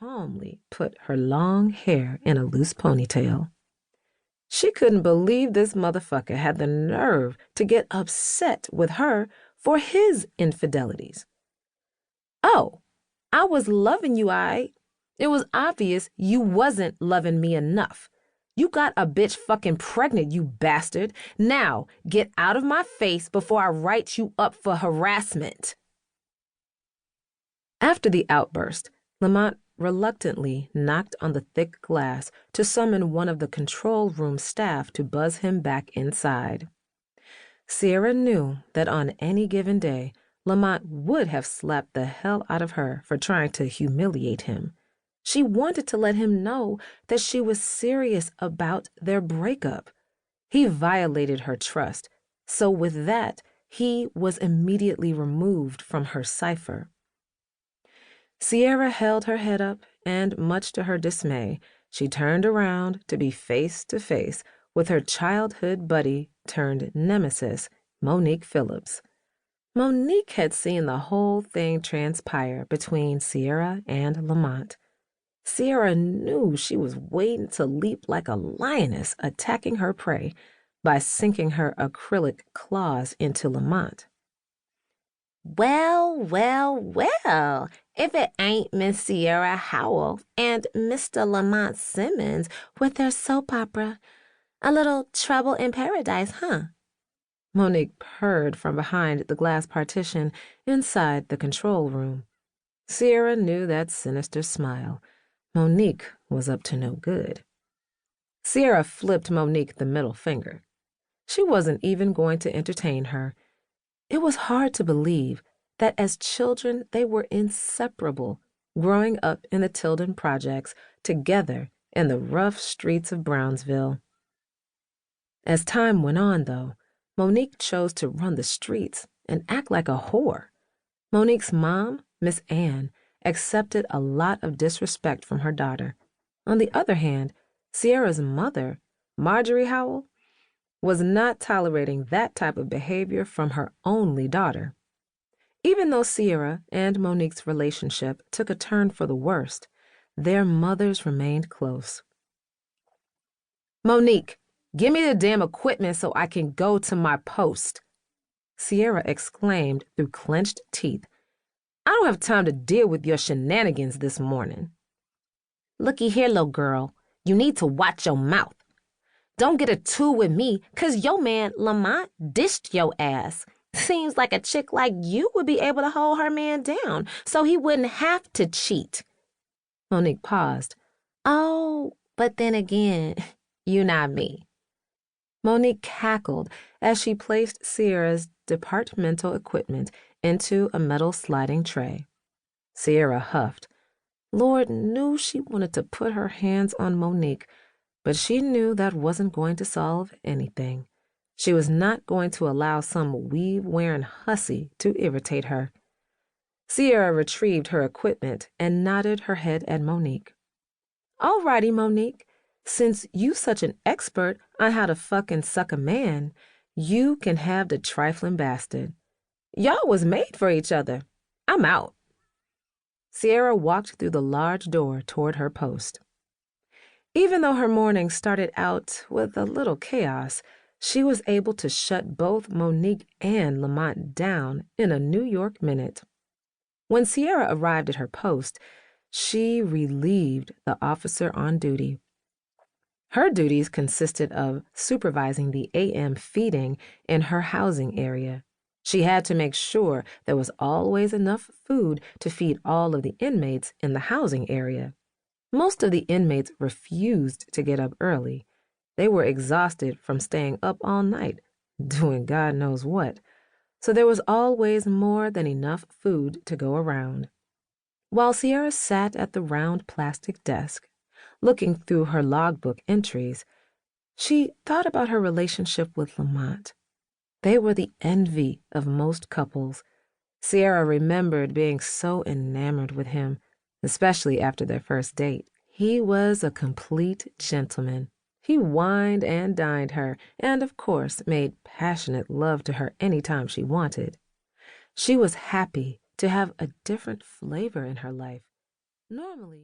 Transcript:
calmly put her long hair in a loose ponytail. She couldn't believe this motherfucker had the nerve to get upset with her for his infidelities. Oh, I was loving you, It was obvious you wasn't loving me enough. You got a bitch fucking pregnant, you bastard. Now, get out of my face before I write you up for harassment. After the outburst, Lamont reluctantly knocked on the thick glass to summon one of the control room staff to buzz him back inside. Sierra knew that on any given day, Lamont would have slapped the hell out of her for trying to humiliate him. She wanted to let him know that she was serious about their breakup. He violated her trust, so with that, he was immediately removed from her cipher. Sierra held her head up, and much to her dismay, she turned around to be face to face with her childhood buddy turned nemesis, Monique Phillips. Monique had seen the whole thing transpire between Sierra and Lamont. Sierra knew she was waiting to leap like a lioness attacking her prey by sinking her acrylic claws into Lamont. Well, if it ain't Miss Sierra Howell and Mr. Lamont Simmons with their soap opera. A little trouble in paradise, huh? Monique purred from behind the glass partition inside the control room. Sierra knew that sinister smile. Monique was up to no good. Sierra flipped Monique the middle finger. She wasn't even going to entertain her. It was hard to believe that as children they were inseparable, growing up in the Tilden projects together in the rough streets of Brownsville. As time went on, though, Monique chose to run the streets and act like a whore. Monique's mom, Miss Ann, accepted a lot of disrespect from her daughter. On the other hand, Sierra's mother, Marjorie Howell, was not tolerating that type of behavior from her only daughter. Even though Sierra and Monique's relationship took a turn for the worst, their mothers remained close. "Monique, give me the damn equipment so I can go to my post," Sierra exclaimed through clenched teeth. "I don't have time to deal with your shenanigans this morning." "Looky here, little girl, you need to watch your mouth. Don't get a two with me, 'cause your man Lamont dished your ass. Seems like a chick like you would be able to hold her man down so he wouldn't have to cheat." Monique paused. "Oh, but then again, you not me." Monique cackled as she placed Sierra's departmental equipment into a metal sliding tray. Sierra huffed. Lord knew she wanted to put her hands on Monique, but she knew that wasn't going to solve anything. She was not going to allow some weave-wearing hussy to irritate her. Sierra retrieved her equipment and nodded her head at Monique. "All righty, Monique. Since you such an expert on how to fucking suck a man, you can have the trifling bastard. Y'all was made for each other. I'm out." Sierra walked through the large door toward her post. Even though her morning started out with a little chaos, she was able to shut both Monique and Lamont down in a New York minute. When Sierra arrived at her post, she relieved the officer on duty. Her duties consisted of supervising the AM feeding in her housing area. She had to make sure there was always enough food to feed all of the inmates in the housing area. Most of the inmates refused to get up early. They were exhausted from staying up all night, doing God knows what, so there was always more than enough food to go around. While Sierra sat at the round plastic desk, looking through her logbook entries, she thought about her relationship with Lamont. They were the envy of most couples. Sierra remembered being so enamored with him, especially after their first date. He was a complete gentleman. He wined and dined her, and of course made passionate love to her any time she wanted. She was happy to have a different flavor in her life. Normally,